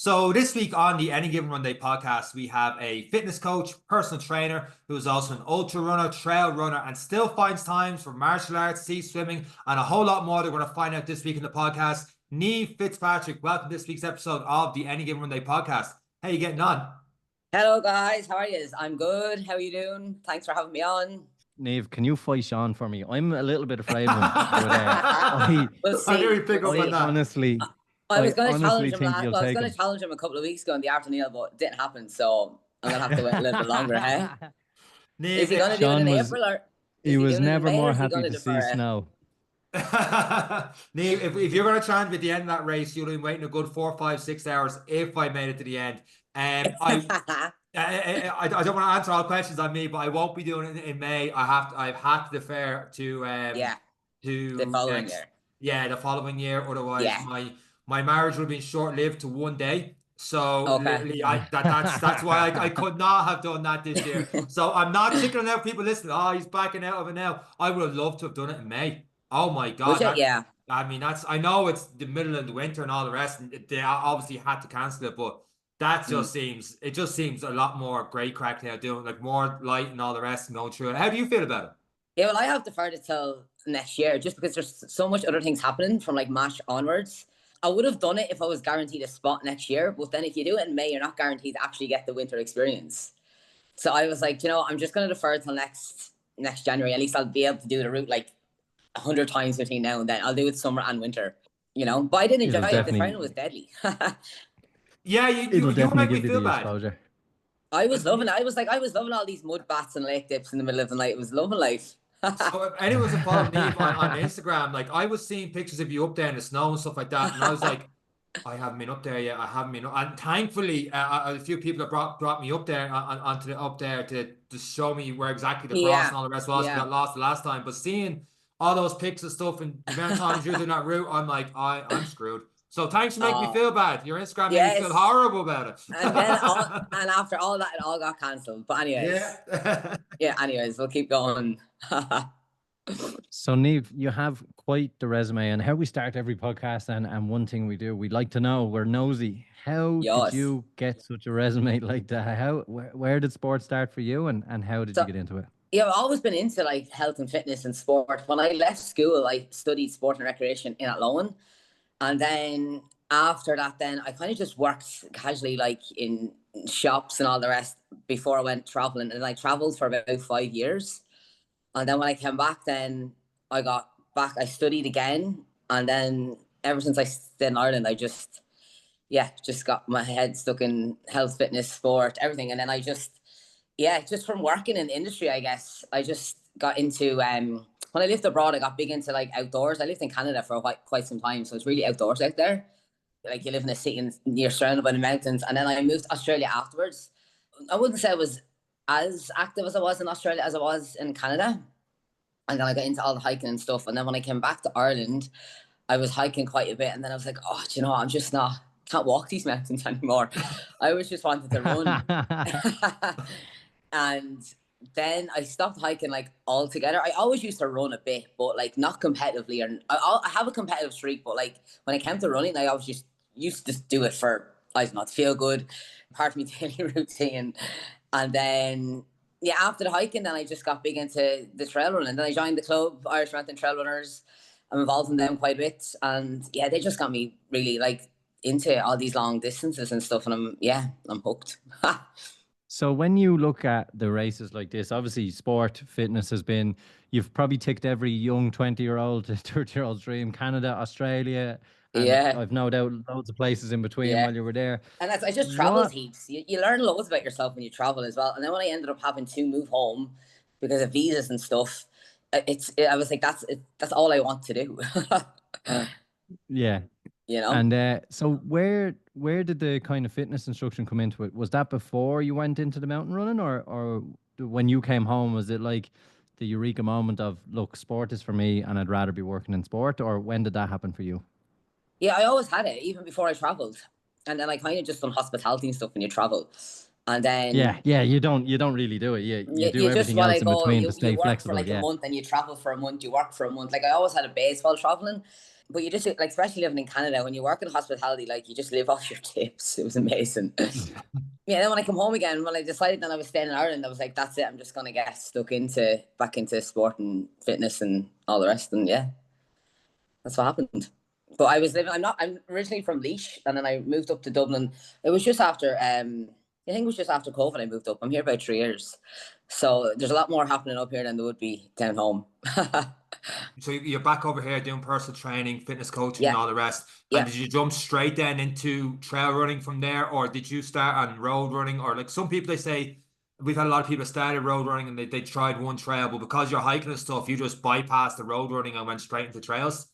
So this week on the Any Given Runday podcast, we have a fitness coach, personal trainer, who is also an ultra runner, trail runner, and still finds times for martial arts, sea swimming, and a whole lot more that we're going to find out this week in the podcast. Niamh Fitzpatrick, welcome to this week's episode of the Any Given Runday podcast. How are you getting on? Hello guys, how are you? I'm good. How are you doing? Thanks for having me on. Niamh, can you fight Sean for me? I'm a little bit afraid of him. We'll see. I knew he'd pick up on that. Honestly, I was going to challenge him. I was going to challenge him a couple of weeks ago in the afternoon, but it didn't happen. So I'm gonna have to wait a little bit longer. Hey, is he going to do it in April or? He was never more happy to see snow. Niamh, if you're going to challenge me at the end of that race, you'll be waiting a good 4, 5, 6 hours if I made it to the end. I don't want to answer all questions on me, but I won't be doing it in May. I've had to defer to the following year. Yeah, the following year. Otherwise, my marriage would have been short-lived to one day. So literally, that's why I could not have done that this year. So I'm not chickening out people listening. Oh, he's backing out of it now. I would have loved to have done it in May. Oh my God. I mean, I know it's the middle of the winter and all the rest, and they obviously had to cancel it, but that just seems a lot more great crack now, doing like more light and all the rest and going through it. How do you feel about it? Yeah, well, I have deferred it till next year just because there's so much other things happening from like March onwards. I would have done it if I was guaranteed a spot next year, but then if you do it in May, you're not guaranteed to actually get the winter experience. So I was like, I'm just going to defer it till next January. At least I'll be able to do the route like 100 times between now and then. I'll do it summer and winter, But I did enjoy it. The final was deadly. Yeah, you make me feel bad. Exposure. I was loving it. I was loving all these mud baths and lake dips in the middle of the night. It was loving life. So if anyone's following me on Instagram, like I was seeing pictures of you up there in the snow and stuff like that, and I was like, I haven't been up there yet. I haven't been, and thankfully, a few people have brought me up there up there to show me where exactly the cross and all the rest was. We got lost the last time, but seeing all those pics and stuff and the amount of times you're doing that route, I'm like, I'm screwed. So thanks for making me feel bad. Your Instagram made me feel horrible about it. And then after all that, it all got cancelled. But anyways, anyways, we'll keep going. So Niamh, you have quite the resume, and how we start every podcast and one thing we do, we'd like to know, we're nosy. How did you get such a resume like that? Where did sport start for you, and how did you get into it? Yeah, I've always been into like health and fitness and sport. When I left school, I studied sport and recreation in Athlone. And then after that, then I kind of just worked casually, like in shops and all the rest before I went traveling. And I traveled for about 5 years. And then when I came back, then I got back, I studied again. And then ever since I stayed in Ireland, I just got my head stuck in health, fitness, sport, everything. And then I just from working in the industry, I guess, I just got into, when I lived abroad, I got big into like outdoors. I lived in Canada for quite some time, so it's really outdoors out there. Like you live in a city and you're surrounded by the mountains. And then I moved to Australia afterwards. I wouldn't say I was as active as I was in Australia as I was in Canada. And then I got into all the hiking and stuff. And then when I came back to Ireland, I was hiking quite a bit. And then I was like, I'm just can't walk these mountains anymore. I always just wanted to run. And then I stopped hiking like altogether. I always used to run a bit, but like not competitively. I have a competitive streak, but like when it came to running, I always just used to do it for, I don't know, to feel good, part of my daily routine. And then, after the hiking, then I just got big into the trail running. Then I joined the club, Irish Mountain Trail Runners. I'm involved in them quite a bit. And they just got me really like into all these long distances and stuff. And I'm hooked. So when you look at the races like this, obviously sport, fitness you've probably ticked every young 20-year-old, 30-year-old's dream, Canada, Australia. I've no doubt loads of places in between while you were there. And I just traveled heaps. You learn loads about yourself when you travel as well. And then when I ended up having to move home because of visas and stuff, I was like, that's all I want to do. Yeah. And so where did the kind of fitness instruction come into it? Was that before you went into the mountain running, or when you came home, was it like the eureka moment of, look, sport is for me and I'd rather be working in sport, or when did that happen for you? Yeah, I always had it, even before I traveled. And then I kind of just done hospitality and stuff when you travel. And then you don't really do it. You do everything else in between to stay flexible. You work for like a month and you travel for a month, you work for a month. Like I always had a base while traveling. but you just like, especially living in Canada, when you work in hospitality, like you just live off your tips. It was amazing. Yeah, then when I come home again, when I decided that I was staying in Ireland, I was like, that's it. I'm just gonna get back into sport and fitness and all the rest. And yeah, that's what happened. But I'm originally from Laois, and then I moved up to Dublin. It was just after I think it was just after COVID I moved up. I'm here about 3 years. So there's a lot more happening up here than there would be down home. So you're back over here doing personal training, fitness coaching, Yeah. and all the rest. And did you jump straight then into trail running from there, or did you start on road running? Or like some people, they say, we've had a lot of people started road running and they tried one trail, but because you're hiking and stuff, you just bypassed the road running and went straight into trails.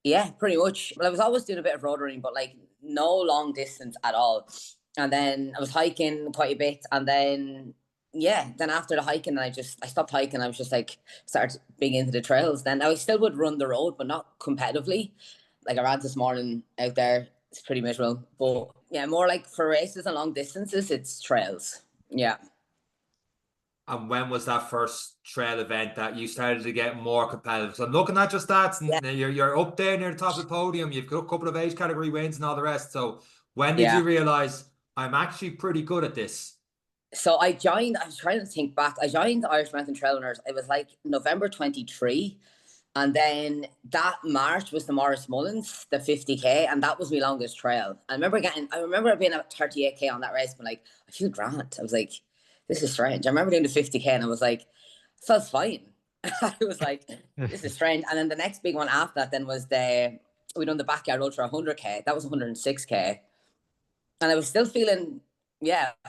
Yeah, pretty much. Well, I was always doing a bit of road running, but like no long distance at all. And then I was hiking quite a bit, and then then after the hiking, I stopped hiking. I was just like started being into the trails. Then I still would run the road, but not competitively. Like I ran this morning out there. It's pretty miserable. But yeah, more like for races and long distances, it's trails. Yeah. And when was that first trail event that you started to get more competitive? So I'm looking at your stats, and you're up there near the top of the podium. You've got a couple of age category wins and all the rest. So when did you realize I'm actually pretty good at this? So I was trying to think back. I joined the Irish Mountain Trail Runners. It was like November 23. And then that March was the Morris Mullins, the 50K. And that was my longest trail. I remember being at 38K on that race, but like, I feel grand. I was like, this is strange. I remember doing the 50K and I was like, felt fine. I was like, this is strange. And then the next big one after that then was we done the Backyard Ultra 100K. That was 106K. And I was still feeling,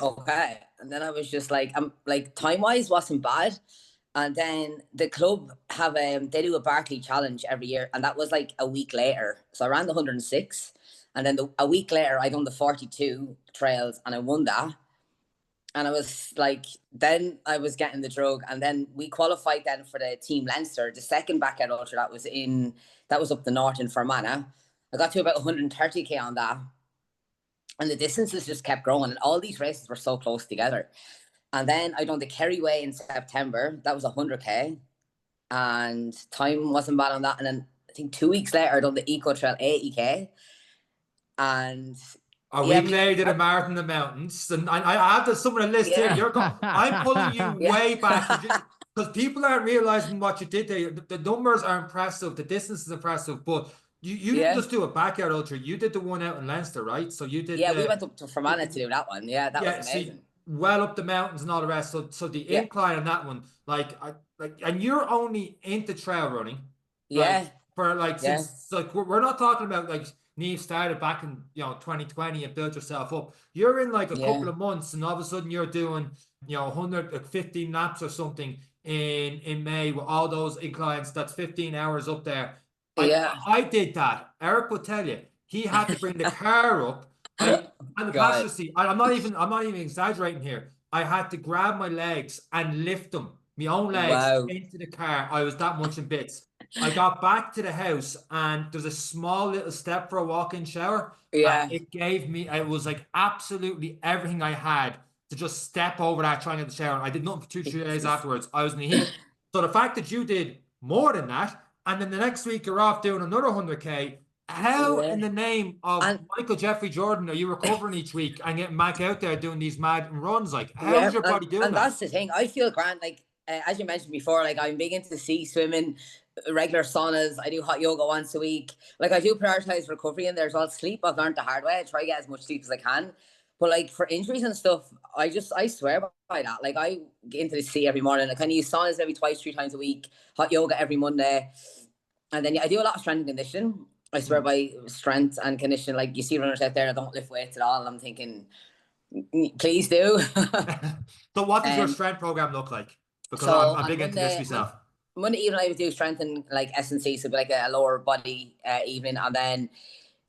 okay. And then I was just like, time-wise wasn't bad. And then the club they do a Barclay challenge every year. And that was like a week later. So I ran the 106. And then a week later, I done the 42 trails and I won that. And I was like, then I was getting the drug. And then we qualified then for the Team Leinster, the second Backyard Ultra that was up the north in Fermanagh. I got to about 130K on that. And the distances just kept growing. And all these races were so close together. And then I done the Kerry Way in September. That was 100K. And time wasn't bad on that. And then I think 2 weeks later, I done the Eco Trail 80K. And a week later, did a marathon in the mountains. And I have some of the list here. I'm pulling you way back. Because people aren't realizing what you did there. The numbers are impressive. The distance is impressive. But you didn't just do a Backyard Ultra. You did the one out in Leinster, right? So you did. Yeah, we went up to Fermanagh to do that one. Yeah, that was amazing. Well up the mountains and all the rest. So the incline on that one, and you're only into trail running. Since we're not talking about like Niamh started back in 2020 and built yourself up. You're in like a couple of months, and all of a sudden you're doing 115 laps or something in May with all those inclines. That's 15 hours up there. I did that. Eric will tell you, he had to bring the car up. And the passenger seat, I'm not even exaggerating here. I had to grab my legs and lift them, my own legs, into the car. I was that much in bits. I got back to the house and there's a small little step for a walk-in shower. Yeah. It was like absolutely everything I had to just step over that trying to get the shower. I did nothing for 2-3 days afterwards. I was in the heat. So the fact that you did more than that, and then the next week you're off doing another 100K, how in the name of Michael Jeffrey Jordan are you recovering each week and getting back out there doing these mad runs? Like, how's your body doing that? And that's the thing. I feel grand. Like, as you mentioned before, like I'm big into sea swimming, regular saunas. I do hot yoga once a week. Like I do prioritize recovery in there as well. Sleep, I've learned the hard way. I try to get as much sleep as I can. But like for injuries and stuff, I swear by that. Like I get into the sea every morning. I kind of use saunas maybe 2-3 times a week, hot yoga every Monday. And then I do a lot of strength and conditioning. I swear by strength and conditioning. Like you see runners out there that don't lift weights at all. I'm thinking, please do. So what does your strength program look like? Because I'm big into this myself. Monday evening I would do strength and like S&C, so it'd be like a lower body evening. And then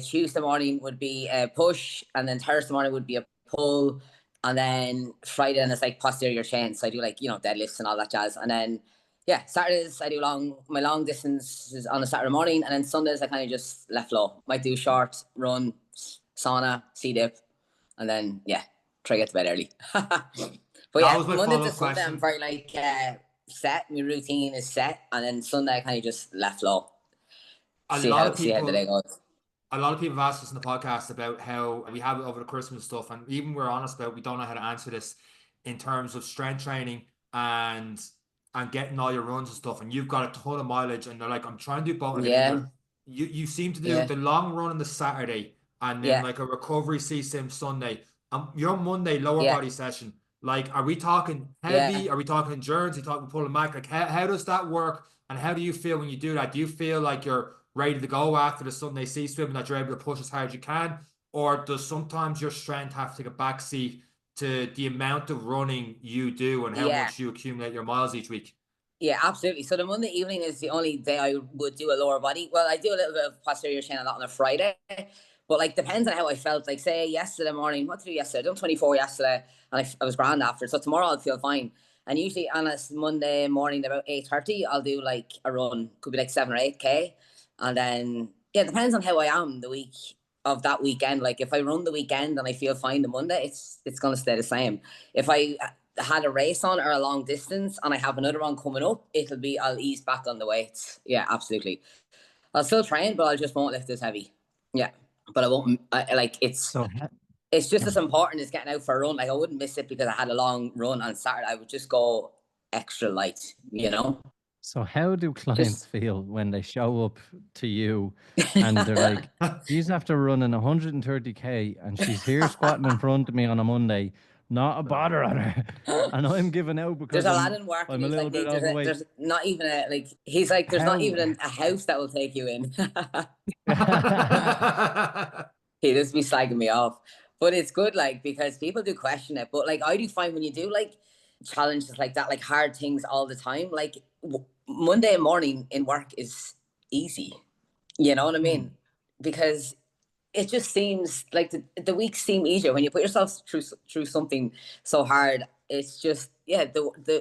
Tuesday morning would be a push. And then Thursday morning would be a pull. And then Friday and it's like posterior chain. So I do like, deadlifts and all that jazz. And then Saturdays I do my long distances on a Saturday morning, and then Sundays I kind of just left low. Might do short run, sauna, sea dip, and then try to get to bed early. But Monday to Sunday I'm very set. My routine is set, and then Sunday I kind of just left low. see how the day goes. A lot of people have asked us in the podcast about how we have it over the Christmas stuff, and even we're honest about we don't know how to answer this in terms of strength training and getting all your runs and stuff. And you've got a ton of mileage, and they're like, I'm trying to do both. Yeah. You seem to do the long run on the Saturday and then like a recovery C-sim Sunday. Your Monday lower body session. Like, are we talking heavy? Are we talking endurance? Are we talking pulling back? Like, how does that work? And how do you feel when you do that? Do you feel like you're ready to go after the Sunday sea swim and that you're able to push as hard as you can? Or does sometimes your strength have to take a backseat to the amount of running you do and how much you accumulate your miles each week? Yeah, absolutely. So the Monday evening is the only day I would do a lower body. Well, I do a little bit of posterior chain a lot on a Friday, but like depends on how I felt. Like say yesterday morning, what did I do yesterday? I done 24 yesterday, and I was grand after. So tomorrow I'll feel fine. And usually on a Monday morning about 8:30, I'll do like a run. Could be like 7 or 8K, and then it depends on how I am the week of that weekend. Like if I run the weekend and I feel fine the Monday, it's gonna stay the same. If I had a race on or a long distance and I have another one coming up, I'll ease back on the weights. Yeah, absolutely. I'll still train, but I just won't lift as heavy. Yeah, but I won't. It's just as important as getting out for a run. Like I wouldn't miss it because I had a long run on Saturday. I would just go extra light, you know. So how do clients feel when they show up to you and they're like, she's after running 130K and she's here squatting in front of me on a Monday, not a bother on her, and I'm giving out because there's a lad in work. I'm a little bit overweight. There's not even there's not even a house that will take you in. He just be slagging me off, but it's good, like, because people do question it. But like I do find when you do like challenges like that, like hard things all the time, like Monday morning in work is easy. You know what I mean? Because it just seems like the weeks seem easier when you put yourself through something so hard. It's just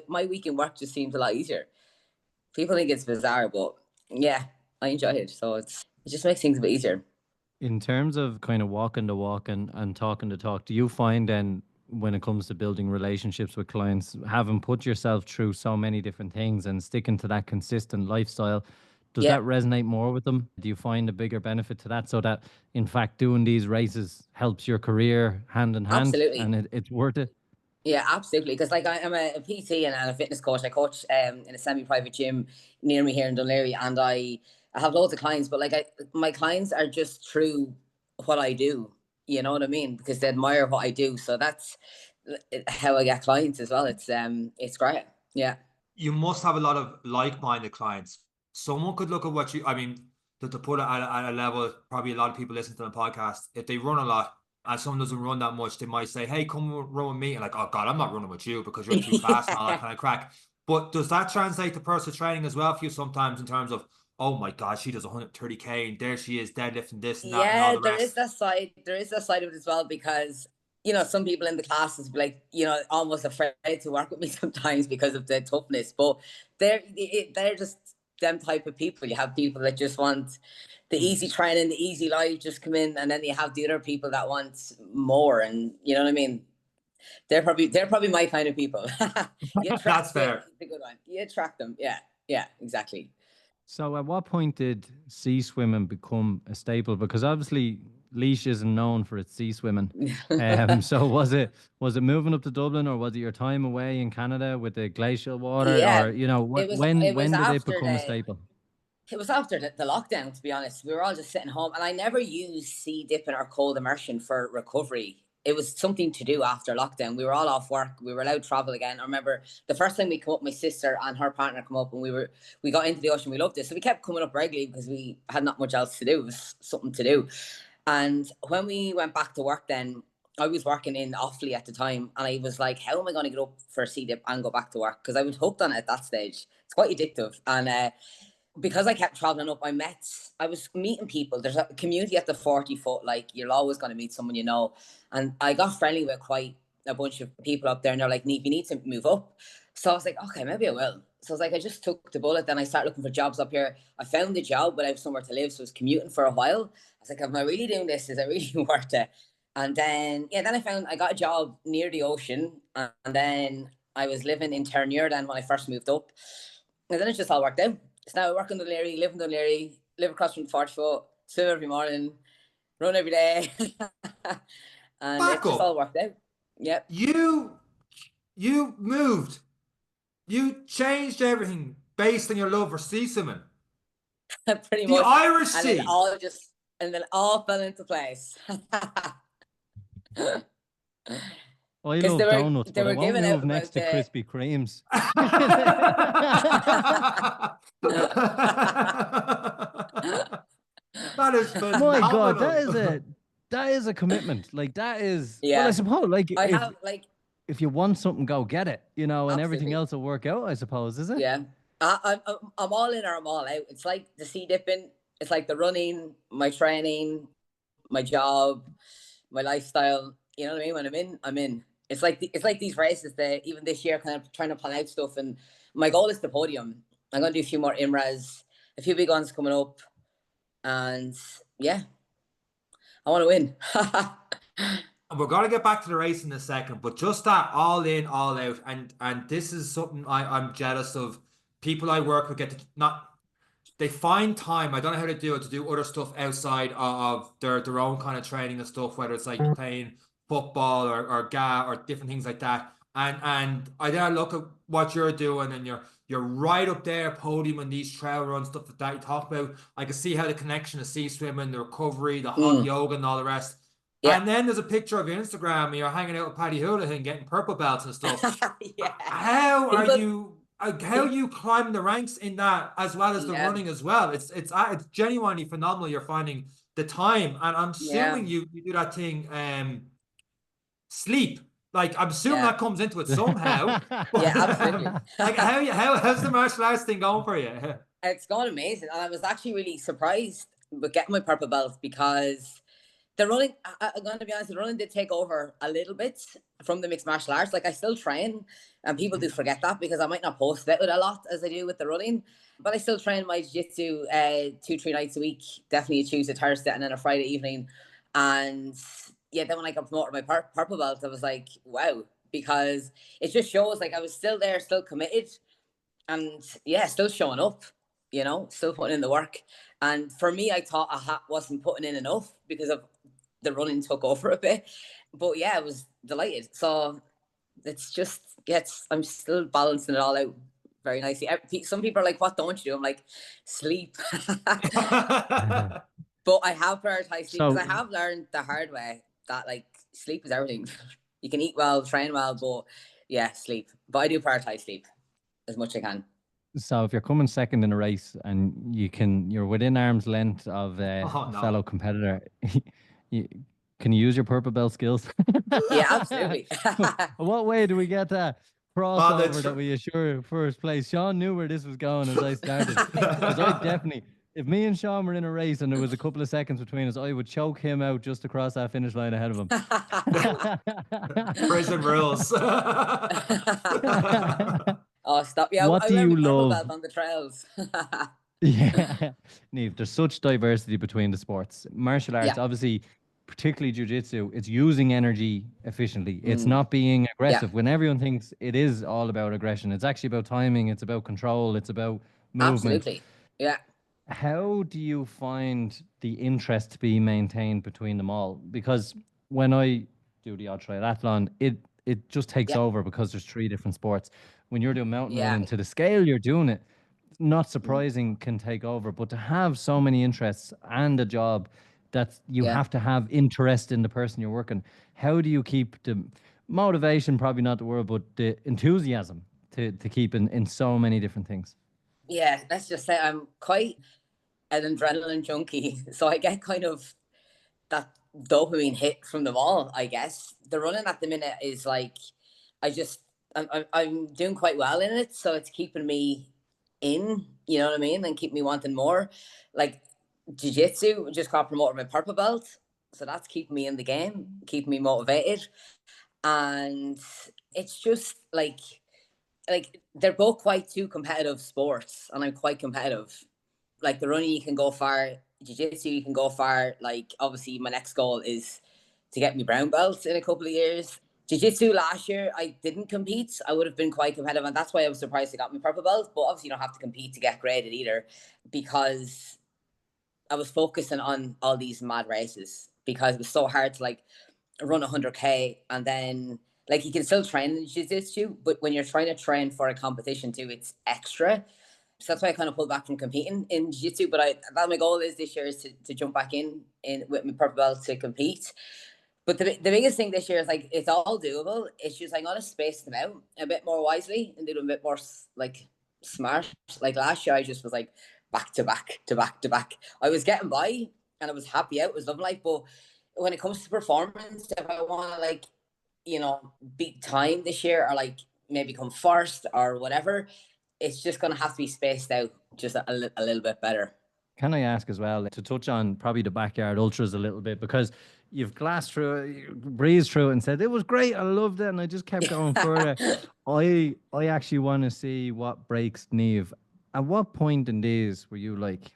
my week in work just seems a lot easier. People think it's bizarre, but yeah, I enjoy it. So it just makes things a bit easier. In terms of kind of walking the walk and talking the talk, do you find then when it comes to building relationships with clients, having put yourself through so many different things and sticking to that consistent lifestyle, does that resonate more with them? Do you find a bigger benefit to that, so that in fact doing these races helps your career hand in hand? Absolutely. And it's worth it? Yeah, absolutely. Because like I'm a PT and a fitness coach. I coach in a semi-private gym near me here in Dunleary, and I have loads of clients, but like my clients are just through what I do. You know what I mean? Because they admire what I do. So that's how I get clients as well. It's great. Yeah. You must have a lot of like-minded clients. Someone could look at what you, I mean, to put it at a level, probably a lot of people listen to the podcast, if they run a lot and someone doesn't run that much, they might say, hey, come run with me. And like, oh God, I'm not running with you because you're too fast and all that kind of crack. But does that translate to personal training as well for you sometimes in terms of, oh my God, she does 130K and there she is deadlifting this and that and all the rest? There is that side of it as well, because you know, some people in the classes be like, you know, almost afraid to work with me sometimes because of the toughness. But they're just them type of people. You have people that just want the easy training, the easy life, just come in, and then you have the other people that want more. And you know what I mean? They're probably my kind of people. That's fair. The good one. You attract them. Yeah, exactly. So at what point did sea swimming become a staple? Because obviously Laois isn't known for its sea swimming. So was it moving up to Dublin, or was it your time away in Canada with the glacial water? Yeah, or, you know, when did it become a staple? It was after the lockdown, to be honest. We were all just sitting home, and I never used sea dipping or cold immersion for recovery. It was something to do after lockdown. We were all off work. We were allowed to travel again. I remember the first time we come up, my sister and her partner come up, and we got into the ocean. We loved it. So we kept coming up regularly because we had not much else to do. It was something to do. And when we went back to work then, I was working in Offaly at the time, and I was like, how am I going to get up for a sea dip and go back to work? Because I was hooked on it at that stage. It's quite addictive. And because I kept traveling up, I was meeting people. There's a community at the 40 foot, like you're always going to meet someone you know. And I got friendly with quite a bunch of people up there, and they're like, Niamh, you need to move up. So I was like, okay, maybe I will. So I was like, I just took the bullet. Then I started looking for jobs up here. I found a job, but I have somewhere to live. So I was commuting for a while. I was like, am I really doing this? Is it really worth it? And then, I got a job near the ocean. And then I was living in Terranure then when I first moved up. And then it just all worked out. So now I work in Dunleary, live in Dunleary, live across from the 40 foot, swim every morning, run every day. And it just all worked out. Yep. You moved. You changed everything based on your love for sea swimming. Pretty the much. Irish and Sea. Then it all fell into place. I love donuts, but I won't move next to Krispy Kremes. That is phenomenal. My God, that is a commitment. Like that is. Yeah. Well, I suppose if you want something, go get it. You know, and everything else will work out. I suppose, is it? Yeah. I'm all in or I'm all out. It's like the sea dipping. It's like the running, my training, my job, my lifestyle. You know what I mean? When I'm in, I'm in. It's like these races that even this year kind of trying to plan out stuff. And my goal is the podium. I'm going to do a few more IMRAs, a few big ones coming up. And yeah, I want to win. And we're going to get back to the race in a second, but just that all in, all out. And this is something I'm jealous of. People I work with they find time. I don't know how to do it, to do other stuff outside of their own kind of training and stuff, whether it's like playing football or GA or different things like that. And I then look at what you're doing, and you're right up there, podium and these trail runs, stuff like that you talk about. I can see how the connection of sea swimming, the recovery, the hot yoga and all the rest. Yeah. And then there's a picture of your Instagram and you're hanging out with Paddy Houlihan getting purple belts and stuff. Yeah. How you climbing the ranks in that, as well as the running as well? It's genuinely phenomenal. You're finding the time, and I'm assuming you do that thing, sleep. Like I'm assuming that comes into it somehow. Yeah, absolutely. Like how's the martial arts thing going for you? It's going amazing, and I was actually really surprised with getting my purple belt, because the running, I'm going to be honest, the running did take over a little bit from the mixed martial arts. Like I still train, and people do forget that, because I might not post about it a lot as I do with the running, but I still train my jiu-jitsu 2-3 nights a week, definitely a Tuesday, Thursday, and then a Friday evening. And yeah, then when I got promoted my purple belt, I was like, wow, because it just shows like I was still there, still committed, and yeah, still showing up, you know, still putting in the work. And for me, I thought I wasn't putting in enough because of the running took over a bit. But yeah, I was delighted. So it's just, I'm still balancing it all out very nicely. Some people are like, what don't you do? I'm like, sleep. But I have prioritized sleep, because I have learned the hard way that like sleep is everything. You can eat well, train well, but yeah, sleep. But I do prioritize sleep as much as I can. So if you're coming second in a race and you're within arm's length of a fellow competitor, can you use your purple belt skills? Yeah, absolutely. What way do we get that crossover that we assure first place? Sean knew where this was going as I started. Because I definitely, if me and Sean were in a race and there was a couple of seconds between us, I would choke him out just to cross that finish line ahead of him. Prison rules. Oh, stop. Yeah, what do you love on the trails? Yeah, Niamh, there's such diversity between the sports. Martial arts, obviously, particularly jiu-jitsu, it's using energy efficiently. It's not being aggressive. When everyone thinks it is all about aggression, it's actually about timing, it's about control, it's about movement. Absolutely. Yeah. How do you find the interest to be maintained between them all? Because when I do the odd triathlon, it just takes over, because there's 3 different sports. When you're doing mountain running, to the scale you're doing it, not surprising, can take over. But to have so many interests and a job that you have to have interest in the person you're working, how do you keep the motivation, probably not the word, but the enthusiasm to keep in so many different things? Yeah, let's just say I'm quite an adrenaline junkie. So I get kind of that dopamine hit from them all, I guess. The running at the minute is like, I'm doing quite well in it. So it's keeping me in, you know what I mean? And keep me wanting more. Like jiu-jitsu just got promoted my purple belt. So that's keeping me in the game, keeping me motivated. And it's just like they're both quite 2 competitive sports, and I'm quite competitive. Like the running, you can go far. Jiu-jitsu, you can go far. Like obviously my next goal is to get me brown belt in a couple of years. Jiu-jitsu last year, I didn't compete. I would have been quite competitive, and that's why I was surprised I got my purple belt. But obviously you don't have to compete to get graded either, because I was focusing on all these mad races because it was so hard to like run 100K, and then like you can still train in jiu-jitsu, but when you're trying to train for a competition too, it's extra. So that's why I kind of pulled back from competing in jiu-jitsu. But that my goal is this year is to jump back in with my purple belt to compete. But the biggest thing this year is like it's all doable. It's just I'm gonna space them out a bit more wisely and do them a bit more like smart. Like last year, I just was like back to back to back to back. I was getting by and I was happy out. It was loving life. But when it comes to performance, if I want to like, you know, beat time this year or like maybe come first or whatever, it's just gonna have to be spaced out just a little bit better. Can I ask as well to touch on probably the backyard ultras a little bit, because you've glassed through it, breezed through it and said it was great, I loved it, and I just kept going further. I actually want to see what breaks Niamh. At what point in these were you like,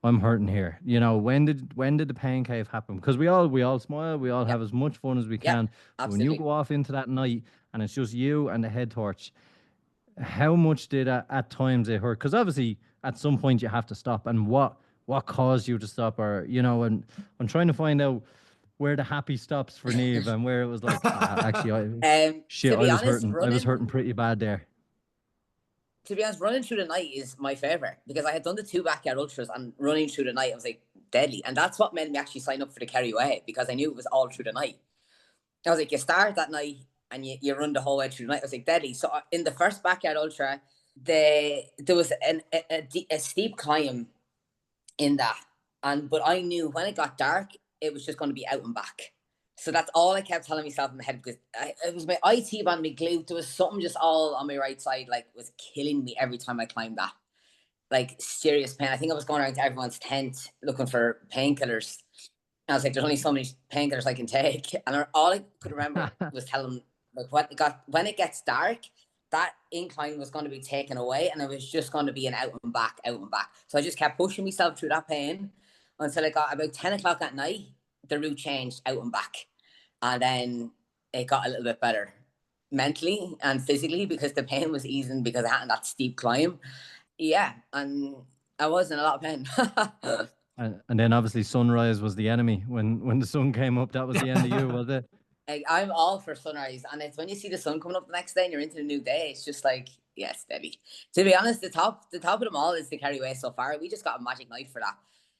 I'm hurting here? You know, when did the pain cave happen? Because we all smile, we all have as much fun as we can. But when you go off into that night and it's just you and the head torch, how much did at times it hurt? Because obviously at some point you have to stop, and what caused you to stop? Or, you know, and I'm trying to find out where the happy stops for Niamh and where it was like, actually, I was hurting pretty bad there. To be honest, running through the night is my favorite, because I had done the 2 backyard ultras and running through the night, I was like deadly. And that's what made me actually sign up for the Kerry way, because I knew it was all through the night. I was like, you start that night and you run the whole way through the night. I was like deadly. So in the first backyard ultra, there was a steep climb in that. But I knew when it got dark, it was just going to be out and back. So that's all I kept telling myself in my head, because it was my IT band, my glute. There was something just all on my right side, like was killing me every time I climbed that. Like serious pain. I think I was going around to everyone's tent looking for painkillers. I was like, there's only so many painkillers I can take. And all I could remember was telling them, like, when it gets dark, that incline was going to be taken away, and it was just going to be an out and back. So I just kept pushing myself through that pain until I got about 10 o'clock at night. The route changed out and back, and then it got a little bit better mentally and physically, because the pain was easing because I had that steep climb. Yeah, and I was in a lot of pain. And then obviously sunrise was the enemy. When the sun came up, that was the end of you, was it? I'm all for sunrise, and it's when you see the sun coming up the next day and you're into the new day, it's just like, yes, steady. To be honest, the top of them all is the Kerry way so far. We just got a magic night for that.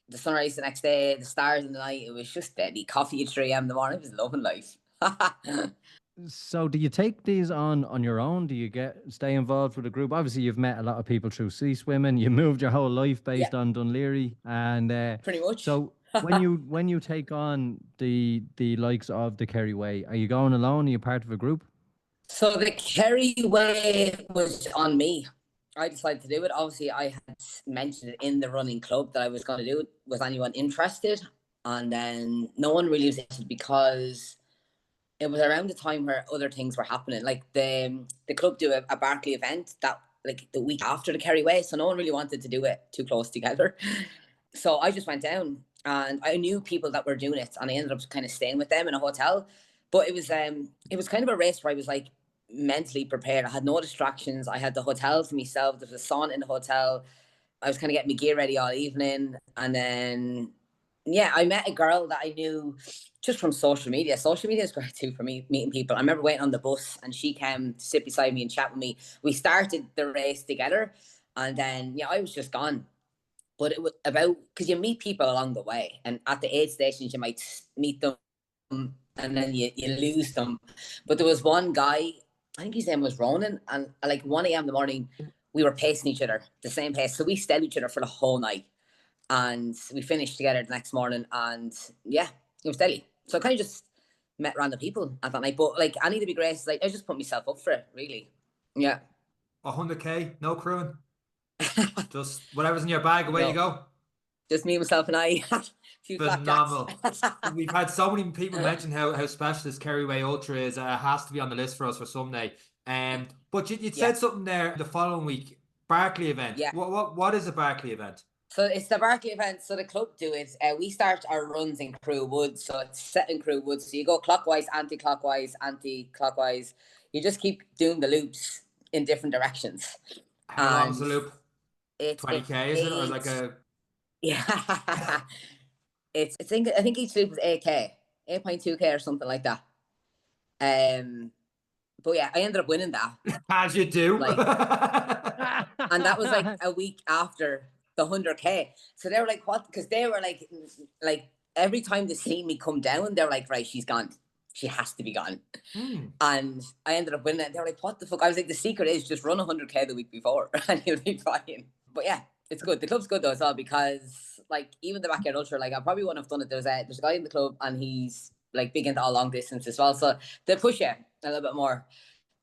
The sunrise the next day, the stars in the night, it was just steady. Coffee at 3 a.m. in the morning, it was loving life. So do you take these on your own? Do you stay involved with a group? Obviously, you've met a lot of people through sea swimming. You moved your whole life based on Dunleary, and pretty much. So when you take on the likes of the Kerry way, are you going alone? Are you part of a group? So the Kerry way was on me. I decided to do it. Obviously, I had mentioned it in the running club that I was going to do it. Was anyone interested? And then no one really was interested, because it was around the time where other things were happening. Like the club do a Barclay event that like the week after the Kerry way, so no one really wanted to do it too close together. So I just went down, and I knew people that were doing it, and I ended up kind of staying with them in a hotel. But it was kind of a race where I was like mentally prepared. I had no distractions. I had the hotel to myself. There was a sauna in the hotel. I was kind of getting my gear ready all evening, and then I met a girl that I knew just from social media. Social media is great too for me, meeting people. I remember waiting on the bus, and she came to sit beside me and chat with me. We started the race together, and then I was just gone. But it was about, because you meet people along the way, and at the aid stations you might meet them, and then you lose them. But there was one guy, I think his name was Ronan, and at like 1 a.m. in the morning, we were pacing each other, the same pace. So we stayed each other for the whole night, and we finished together the next morning, and it was deadly. So I kind of just met random people at that night. But like, I need to be gracious, like I just put myself up for it, really. Yeah. 100K, no crewing. Just whatever's in your bag, away you go. Just me, myself, and I. Phenomenal. We've had so many people mention how special this Kerry Way Ultra is. It has to be on the list for us for someday. But you said something there the following week, Barclay event. Yeah. What is a Barclay event? So it's the Barclay event. So the club do it. We start our runs in Crew Woods. So it's set in Crew Woods. So you go clockwise, anti-clockwise, anti-clockwise. You just keep doing the loops in different directions. How long is the loop? 20K, is it? Or like a... Yeah. I think each loop is 8K, 8.2K or something like that. But yeah, I ended up winning that. As you do. Like, and that was like a week after the 100K. So they were like, what? Because they were like every time they see me come down, they're like, right, she's gone. She has to be gone. And I ended up winning it. They were like, what the fuck? I was like, the secret is just run 100K the week before and you'll be fine. But yeah, it's good. The club's good though as well, because like even the backyard ultra, like I probably wouldn't have done it. There's a guy in the club and he's like big into all long distance as well. So they push you a little bit more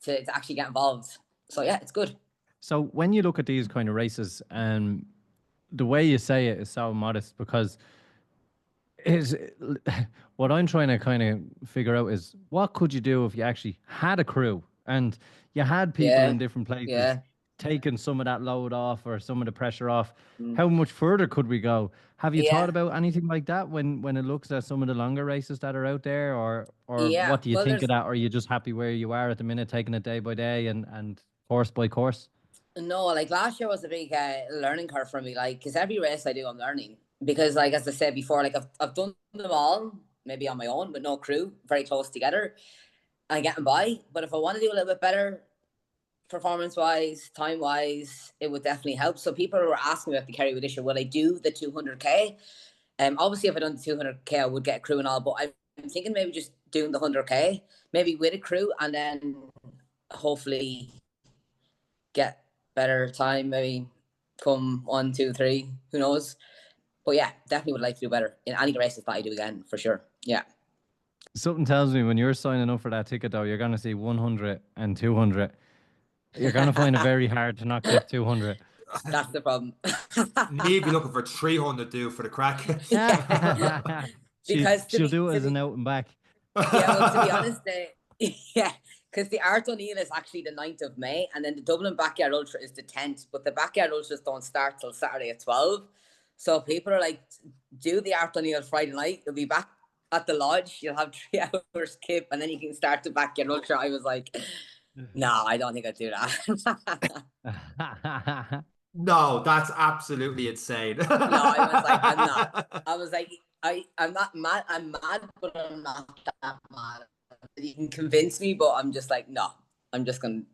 to actually get involved. So yeah, it's good. So when you look at these kind of races, and the way you say it is so modest, because is what I'm trying to kind of figure out is what could you do if you actually had a crew and you had people in different places taking some of that load off or some of the pressure off. How much further could we go? Have you thought about anything like that when it looks at some of the longer races that are out there, or what do you think of that? Or are you just happy where you are at the minute, taking it day by day and course by course? No, like last year was a big learning curve for me, like, because every race I do I'm learning, because like as I said before, like I've done them all maybe on my own with no crew, very close together and getting by. But if I want to do a little bit better performance wise, time wise, it would definitely help. So people were asking me about the Kerry this year, will I do the 200K? Obviously if I done the 200K I would get a crew and all, but I'm thinking maybe just doing the 100K maybe with a crew, and then hopefully get better time maybe come 1, 2, 3, who knows. But yeah, definitely would like to do better in any races that I do again, for sure. Yeah. Something tells me when you're signing up for that ticket though, you're going to see 100 and 200. You're going to find it very hard to not clip 200. That's the problem. Niamh be looking for 300 do for the crack. Because she'll do it as an out and back. Yeah, well, to be honest, yeah, because the Art O'Neill is actually the 9th of May, and then the Dublin Backyard Ultra is the 10th, but the Backyard Ultras don't start till Saturday at 12. So people are like, do the Art O'Neill Friday night, you'll be back at the lodge, you'll have 3 hours kip, and then you can start the Backyard Ultra. I was like, no, I don't think I'd do that. No, that's absolutely insane. No, I was like, I'm not. I was like, I'm not mad. I'm mad, but I'm not that mad. You can convince me, but I'm just like, no, I'm just going to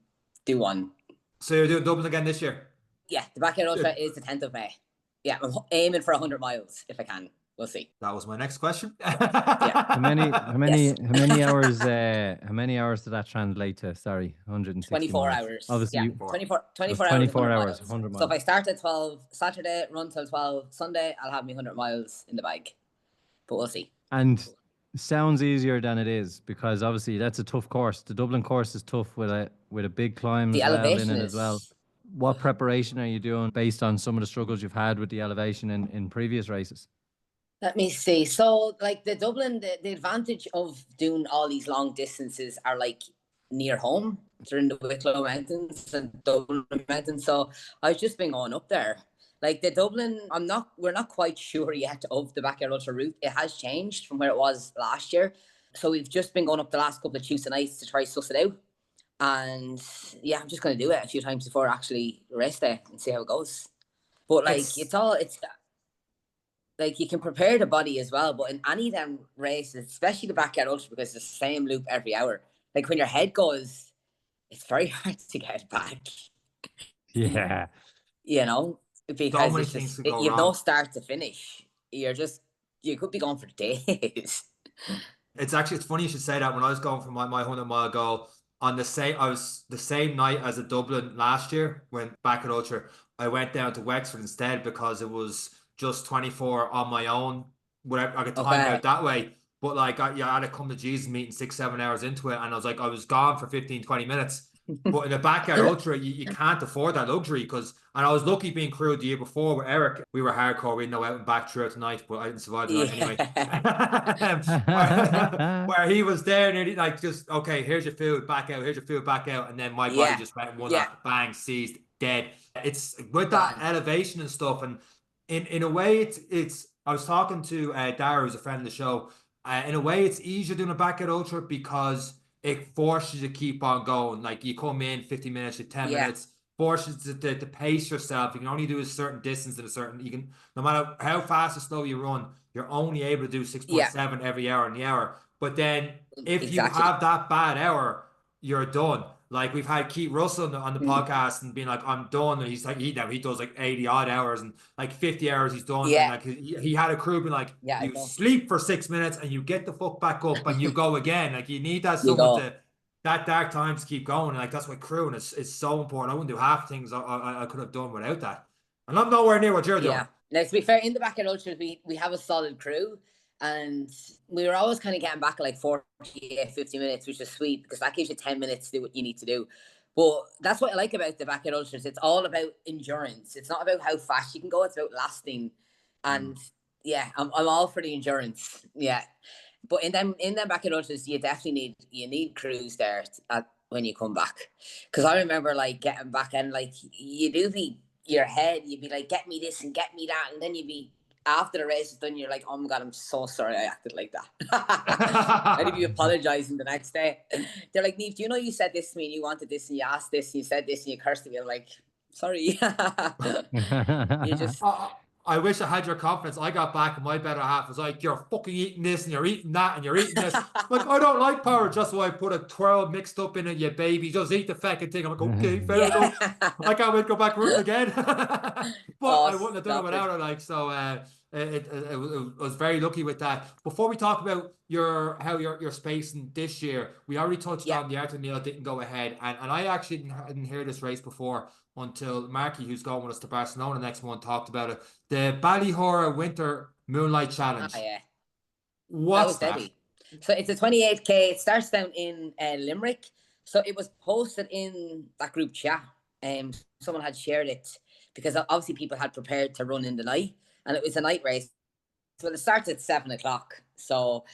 do one. So you're doing Dublin again this year? Yeah, the Backyard Ultra is the 10th of May. Yeah, I'm aiming for 100 miles if I can. We'll see. That was my next question. Yeah. How many hours? How many hours did that translate to? Sorry, 160 24 miles. hours. Obviously, yeah, 24 hours. 100 miles. So if I start at 12 Saturday, run till 12 Sunday, I'll have me 100 miles in the bag. But we'll see. And sounds easier than it is, because obviously that's a tough course. The Dublin course is tough with a big climb the as well elevation in it is... as well. What preparation are you doing based on some of the struggles you've had with the elevation in previous races? Let me see. So like the Dublin, the advantage of doing all these long distances are like near home. They're in the Wicklow Mountains and Dublin Mountains. So I've just been going up there. Like the Dublin, we're not quite sure yet of the Backyard Ultra route. It has changed from where it was last year. So we've just been going up the last couple of Tuesday nights to try suss it out. And yeah, I'm just going to do it a few times before actually race day and see how it goes. But like, it's like you can prepare the body as well, but in any of them races, especially the Backyard Ultra, because it's the same loop every hour, like when your head goes, it's very hard to get back. Yeah. You know, because it's just, you've no start to finish. You could be going for days. It's funny you should say that. When I was going for my 100-mile goal, I was the same night as a Dublin last year when Backyard Ultra, I went down to Wexford instead because it was just 24 on my own. Whatever, I could time out that way. But like, I had to come to Jesus meeting 6-7 hours into it, and I was like, I was gone for 15-20 minutes. But in the Backyard Ultra, you can't afford that luxury, and I was lucky being crewed the year before with Eric. We were hardcore. We know out and back throughout the night, but I didn't survive the night anyway. where he was there and he like just, okay, here's your food, back out, here's your food, back out, and then my body just went one bang, seized, dead. It's with that elevation and stuff, and in a way, it's. I was talking to Dara, who's a friend of the show. In a way, it's easier doing a Backyard Ultra because it forces you to keep on going. Like you come in 50 minutes, 10 minutes, forces you to pace yourself. You can only do a certain distance at a certain, no matter how fast or slow you run, you're only able to do 6.7 every hour in the hour. But then if you have that bad hour, you're done. Like we've had Keith Russell on the podcast and being like, I'm done. And he's like, he does like 80 odd hours and like 50 hours he's done. And like he had a crew being like, you sleep for 6 minutes and you get the fuck back up and you go again. Like you need that someone to that dark times keep going. Like that's why crewing is so important. I wouldn't do half things I could have done without that. And I'm nowhere near what you're doing. Now to be fair, in the Backyard Ultras we have a solid crew. And we were always kind of getting back at like 48, 50 minutes, which is sweet because that gives you 10 minutes to do what you need to do. But that's what I like about the Backyard Ultras. It's all about endurance. It's not about how fast you can go. It's about lasting. And I'm all for the endurance. Yeah. But in them Backyard Ultras, you definitely need crews there when you come back. Because I remember like getting back and like you do your head, you'd be like, get me this and get me that. And then you'd be, after the race is done, you're like, oh my God, I'm so sorry I acted like that. And if you apologizing the next day, they're like, Niamh, do you know you said this to me and you wanted this and you asked this and you said this and you cursed at me? I'm like, sorry. You just... I wish I had your confidence. I got back and my better half was like, you're fucking eating this and you're eating that and you're eating this. Like, I don't like power, just so I put a twirl mixed up in it, you baby. Just eat the fucking thing. I'm like, okay, fair enough. I can't wait to go back rooting again. But I wouldn't have done it without her. Like, so it was very lucky with that. Before we talk about how you're spacing this year, we already touched on the Arthur Neal didn't go ahead. And I actually didn't hear this race before until Marky, who's going with us to Barcelona next month, talked about it. The Ballyhora Winter Moonlight Challenge. Oh, yeah. What's that? So it's a 28K. It starts down in Limerick. So it was posted in that group chat. Someone had shared it because obviously people had prepared to run in the night. And it was a night race. So it starts at 7 o'clock. So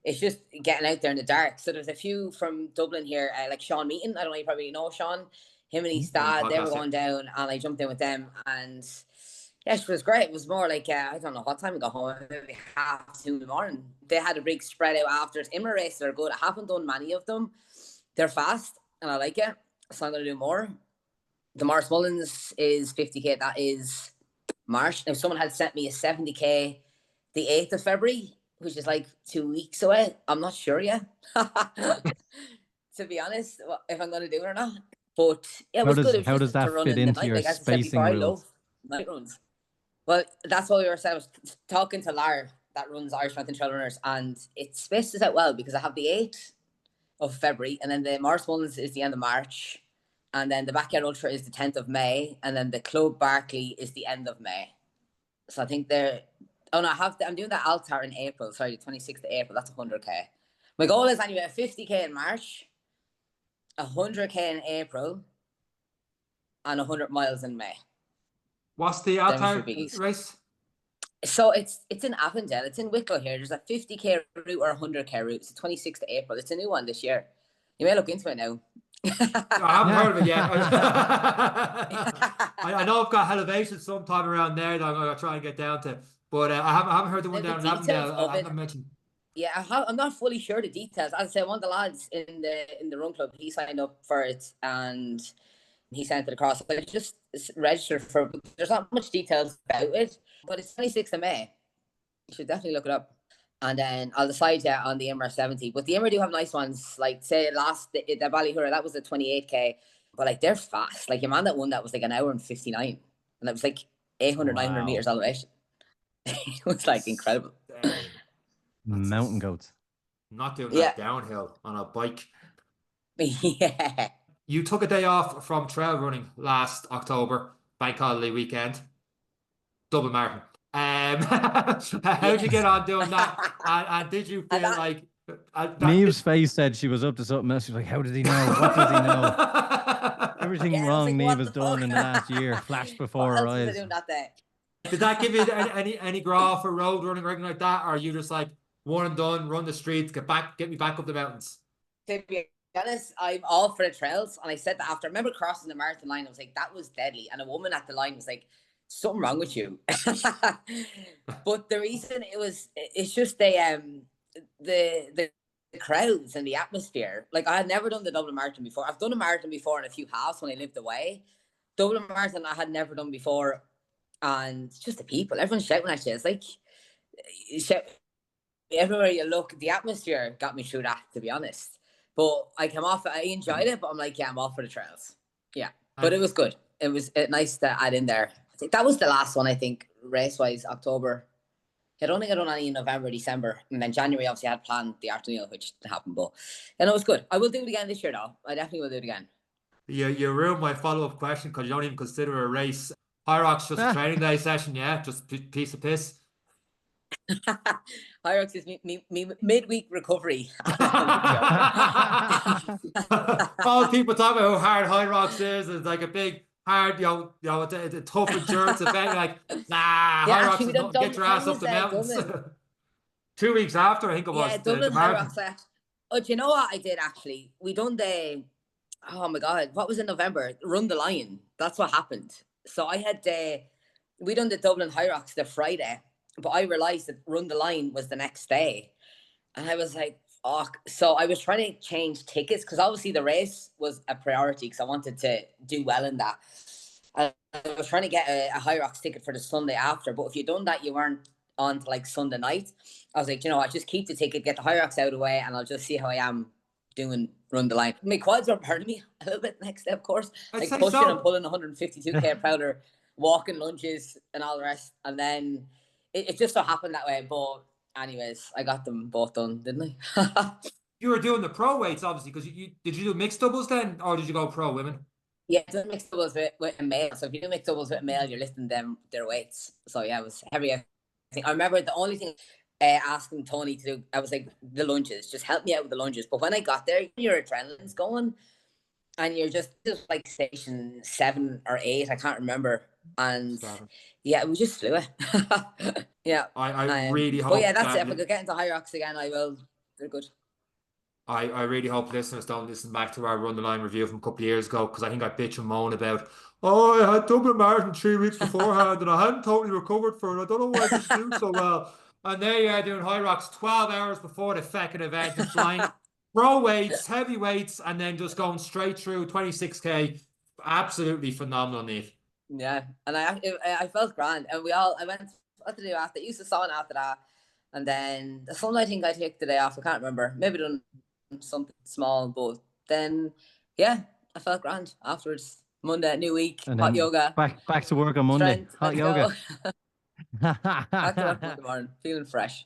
it's just getting out there in the dark. So there's a few from Dublin here, like Sean Meaton. I don't know, you probably know Sean. Him and his dad, they were going down and I jumped in with them. And yeah, it was great. It was more like, I don't know what time we got home, maybe 2:30 in the morning. They had a big spread out after it. Imra races are good. I haven't done many of them. They're fast and I like it. So I'm going to do more. The Mars Mullins is 50K. That is March. Now, someone had sent me a 70K the 8th of February, which is like 2 weeks away. I'm not sure yet, to be honest, if I'm going to do it or not. But yeah, it was good. How does that fit into your spacing rules? Night runs. Well, that's what we were saying. I was talking to Lar that runs Irish Mountain Trail Runners, and it spaces out well because I have the 8th of February, and then the Mars Mullins is the end of March. And then the Backyard Ultra is the 10th of May. And then the Club Barclay is the end of May. So I think I'm doing the Altar in April. Sorry, the 26th of April. That's 100K. My goal is anyway, 50K in March, 100K in April, and 100 miles in May. What's the Altar race? So it's in Avondale. It's in Wicklow here. There's a 50K route or a 100K route. It's the 26th of April. It's a new one this year. You may look into it now. I haven't heard of it yet. I know I've got elevation sometime around there that I'm going to try and get down to, but I haven't heard the one down in Avondale. I haven't mentioned. Yeah, I'm not fully sure the details. As I say, one of the lads in the run club, he signed up for it and he sent it across. I just registered for. There's not much details about it, but it's 26th of May. You should definitely look it up. And then I'll decide on the Imra 70. But the Imra do have nice ones. Like, say, the Ballyhura, that was a 28K. But, like, they're fast. Like, your man that won that was, like, 1 hour and 59. And that was, like, 800, 900 meters elevation. It was, like, incredible. Mountain goats. Not doing that downhill on a bike. Yeah. You took a day off from trail running last October, bank holiday weekend. Dublin Marathon. How'd you get on doing that? And did you feel like Niamh's face said she was up to something else? She's like, how does he know? What does he know? Everything wrong Niamh has done in the last year flashed before her eyes. Did that give you any graw for road running or anything like that? Or are you just like one and done, run the streets, get me back up the mountains? To be honest, I'm all for the trails. And I said that after. I remember crossing the marathon line, I was like, that was deadly. And a woman at the line was like, something wrong with you. But the reason it's just the crowds and the atmosphere. Like, I had never done the Dublin Marathon before. I've done a marathon before in a few halves when I lived away, Dublin Marathon I had never done before, and just the people, everyone's shouting at you. It's like everywhere you look, the atmosphere got me through that, to be honest. But I came off it, I enjoyed it, but I'm like, yeah, I'm off for the trails. Yeah, but it was good. It was nice to add in there. I think that was the last one, I think, race-wise, October. I don't think I done any in November, December. And then January, obviously, I had planned the Arsenal, which happened. But it was good. I will do it again this year, though. I definitely will do it again. You ruined my follow-up question because you don't even consider a race. High Rock's just a training day session, yeah? Just a piece of piss. High Rocks is me midweek recovery. All people talk about how hard High Rocks is. It's like a big, hard, it's a tough endurance event. Like, High Rocks is not, get your ass up the mountains. 2 weeks after, I think it was. Yeah, Dublin High Rocks. Oh, do you know what I did actually? We done oh my God, what was in November? Run the Lion. That's what happened. So I had we done the Dublin High Rocks the Friday, but I realized that Run the Line was the next day. And I was like, fuck. So I was trying to change tickets because obviously the race was a priority because I wanted to do well in that. I was trying to get a High Rocks ticket for the Sunday after, but if you'd done that, you weren't on to like Sunday night. I was like, I just keep the ticket, get the High Rocks out of the way, and I'll just see how I am doing Run the Line. My quads were hurting me a little bit next day, of course. Like pushing and pulling 152k powder, walking lunges and all the rest. And then it just so happened that way. But anyways, I got them both done, didn't I? You were doing the pro weights, obviously, because did you do mixed doubles then, or did you go pro women? Yeah, I did mixed doubles with a male. So if you do mixed doubles with a male, you're listing their weights. So yeah, it was heavy. I remember the only thing asking Tony to do, I was like, the lunges, just help me out with the lunges. But when I got there, your adrenaline's going, and you're just like station 7 or 8, I can't remember. And yeah, we just flew it. Yeah. I really hope. But yeah, that's it. If I could get into High Rocks again, I will. They're good. I really hope listeners don't listen back to our Run the Line review from a couple of years ago, because I think I bitch and moan about, I had Dublin Marathon 3 weeks beforehand and I hadn't totally recovered for it. I don't know why I didn't do so well. And there you are doing High Rocks 12 hours before the fucking event and flying pro weights, heavy weights, and then just going straight through 26k. Absolutely phenomenal, Niamh. Yeah, and I felt grand, and I went what to do after. Used the sauna after that, and then the Sunday I think I took the day off. I can't remember. Maybe done something small, but then yeah, I felt grand afterwards. Monday, new week, and hot yoga. Back to work on Monday. Strength, hot yoga. Back to work Monday morning, feeling fresh.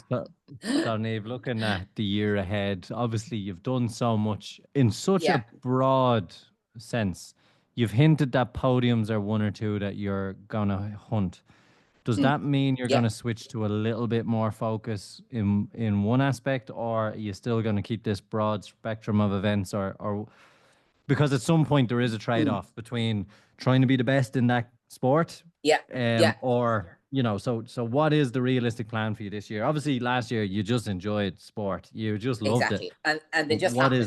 So Niamh, looking at the year ahead, obviously you've done so much in such a broad sense. You've hinted that podiums are 1 or 2 that you're gonna hunt. Does that mean you're gonna switch to a little bit more focus in one aspect, or are you still gonna keep this broad spectrum of events, or because at some point there is a trade-off between trying to be the best in that sport, or so what is the realistic plan for you this year? Obviously last year you just enjoyed sport, you just loved it, and they just what happened.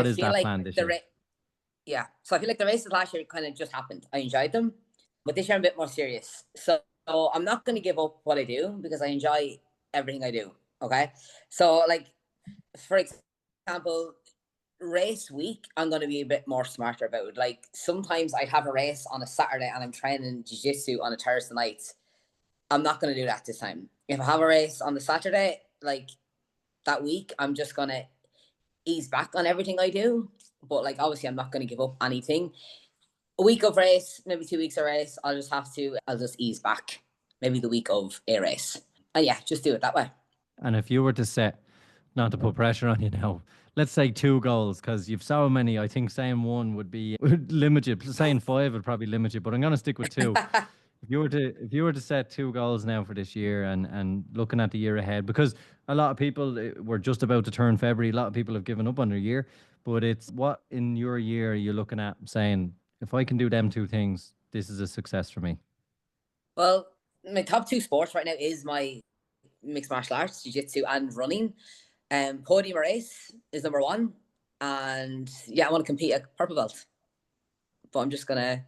is that like plan this year? Yeah, so I feel like the races last year kind of just happened. I enjoyed them, but this year I'm a bit more serious. So I'm not going to give up what I do because I enjoy everything I do. Okay, so like for example, race week, I'm going to be a bit more smarter about it. Like sometimes I have a race on a Saturday and I'm training Jiu-Jitsu on a Thursday night. I'm not going to do that this time. If I have a race on the Saturday, like that week, I'm just going to ease back on everything I do. But like, obviously I'm not going to give up anything. A week of race, maybe 2 weeks of race, I'll just ease back maybe the week of a race. And yeah, just do it that way. And if you were to set, not to put pressure on you now, let's say 2 goals, because you've so many, I think saying 1 would be limit you. Saying 5 would probably limit you, but I'm going to stick with 2. If you were to set 2 goals now for this year and looking at the year ahead, because a lot of people were just about to turn February, a lot of people have given up on their year, but it's what in your year you're looking at saying, if I can do them 2 things, this is a success for me? Well, my top 2 sports right now is my mixed martial arts, jiu-jitsu and running. Podium race is number 1, and I want to compete at purple belt. But I'm just gonna,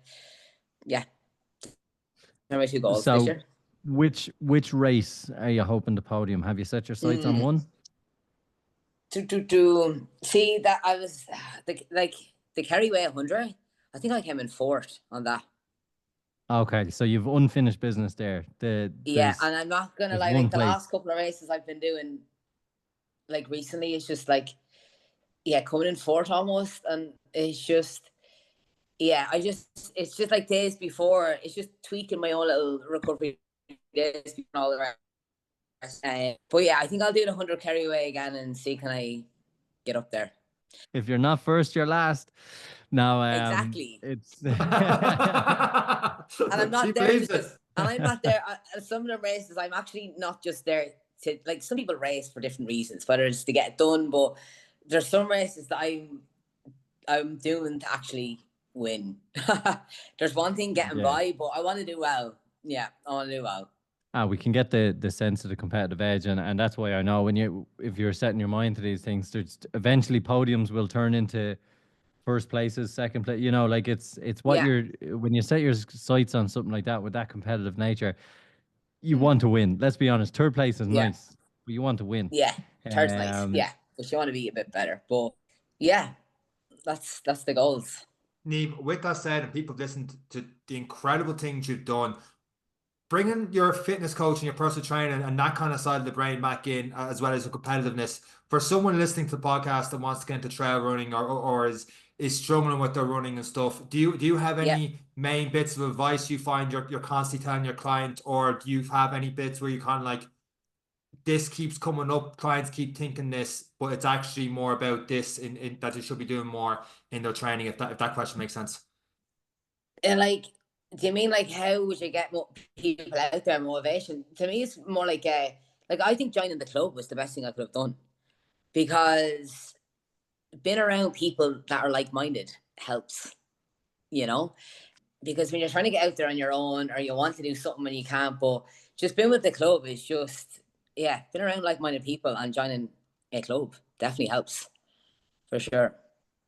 my 2 goals this year. Which race are you hoping to podium? Have you set your sights on one? To see that I was the Kerry Way 100 I think I came in fourth on that. Okay, so you've unfinished business there. Yeah, and I'm not gonna lie, like the place. last couple of races I've been doing, like recently, it's just like, yeah, coming in fourth almost, and it's just, yeah, it's just like days before, it's just tweaking my own little recovery days and all the rest. But yeah, I think I'll do the 100 Kerry away again and see can I get up there. If you're not first, you're last. Now, exactly. It's and I'm not there. And I'm not there. Some of the races, I'm actually not just there to, like, some people race for different reasons, whether it's to get it done, but there's some races that I'm doing to actually win. There's one thing getting by, but I want to do well. Yeah, I want to do well. We can get the sense of the competitive edge, and that's why I know if you're setting your mind to these things, there's eventually podiums will turn into first places, second place. You know, like it's what when you set your sights on something like that with that competitive nature, you want to win. Let's be honest, third place is nice, but you want to win. Yeah, third's nice. Yeah, but you want to be a bit better. But yeah, that's the goals. Niamh, with that said, and people listened to the incredible things you've done, bringing your fitness coach and your personal training and that kind of side of the brain back in, as well as the competitiveness, for someone listening to the podcast that wants to get into trail running or is struggling with their running and stuff, do you have any main bits of advice you find you're constantly telling your client, or do you have any bits where you kind of like, this keeps coming up, clients keep thinking this, but it's actually more about this in that they should be doing more in their training, if that question makes sense? Like, do you mean like how would you get more people out there, motivation? To me, it's more like I think joining the club was the best thing I could have done, because being around people that are like-minded helps, you know, because when you're trying to get out there on your own, or you want to do something and you can't, but just being with the club is just, being around like-minded people and joining a club definitely helps, for sure.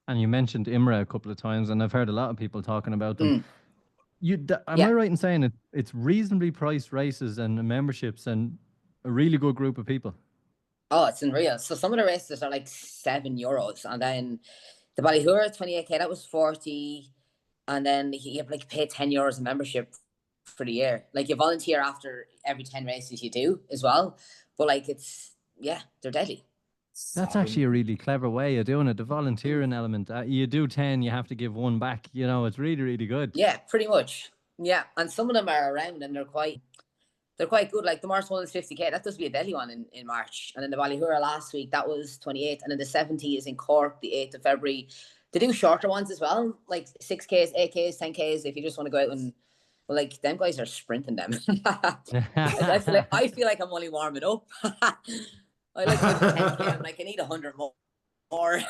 And you mentioned IMRA a couple of times, and I've heard a lot of people talking about them. Am I right in saying it's reasonably priced races and memberships and a really good group of people? Oh, it's unreal. So some of the races are like €7, and then the Ballyhura 28k, that was 40, and then you have like pay €10 a membership for the year. Like, you volunteer after every 10 races you do as well, but like they're deadly. That's actually a really clever way of doing it. The volunteering element, you do 10, you have to give one back. You know, it's really, really good. Yeah, pretty much. Yeah, and some of them are around and they're quite good. Like the March one is 50k. That does be a deadly one in March. And then the Ballyhura last week, that was 28. And then the 70 is in Cork, the 8th of February. They do shorter ones as well, like 6Ks, 8Ks, 10Ks, if you just want to go out and, well, like, them guys are sprinting them. I feel like I'm only warming up. I like 10K. I'm like, I need 100 more.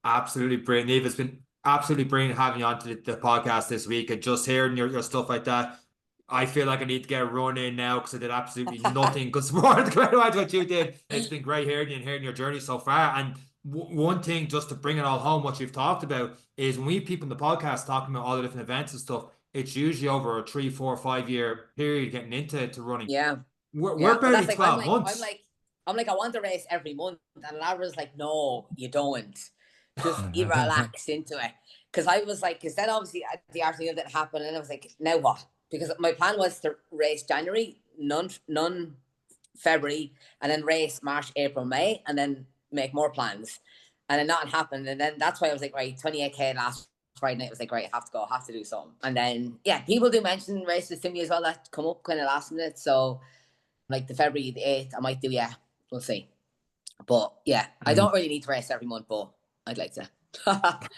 Absolutely brilliant. Niamh, it's been absolutely brilliant having you on to the podcast this week, and just hearing your stuff like that. I feel like I need to get a run in now, because I did absolutely nothing good sport compared to what you did. It's been great hearing you and hearing your journey so far. And one thing, just to bring it all home, what you've talked about is, when we have people in the podcast talking about all the different events and stuff, it's usually over a 3, 4, 5 year period getting into running. Yeah. We're barely 12 months. I'm like, I want to race every month. And Laura's like, no, you don't. Just you relax into it. Because I was like, because then obviously the RTO didn't happen. And I was like, now what? Because my plan was to race January, none February, and then race March, April, May, and then make more plans. And then nothing happened. And then that's why I was like, right, 28k last Friday night. I was like, right, I have to go, I have to do something. And then, people do mention races to me as well that come up kind of last minute. So like the February the 8th, I might do, we'll see. But I don't really need to race every month, but I'd like to.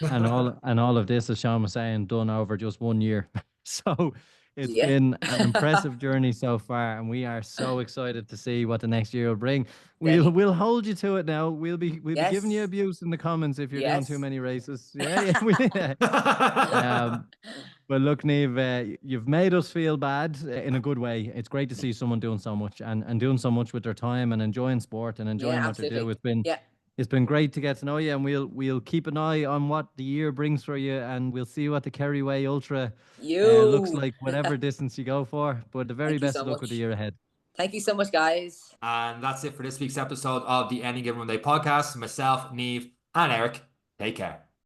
and all of this, as Sean was saying, done over just 1 year. So it's been an impressive journey so far, and we are so excited to see what the next year will bring. We'll hold you to it now. We'll be giving you abuse in the comments if you're doing too many races. But look, Niamh, you've made us feel bad in a good way. It's great to see someone doing so much and doing so much with their time and enjoying sport and enjoying what they do. It's been great to get to know you, and we'll keep an eye on what the year brings for you, and we'll see what the Kerry Way Ultra looks like, whatever distance you go for. But the very best of luck with the year ahead. Thank you so much, guys. And that's it for this week's episode of the Any Given Runday podcast. Myself, Niamh, and Eric. Take care.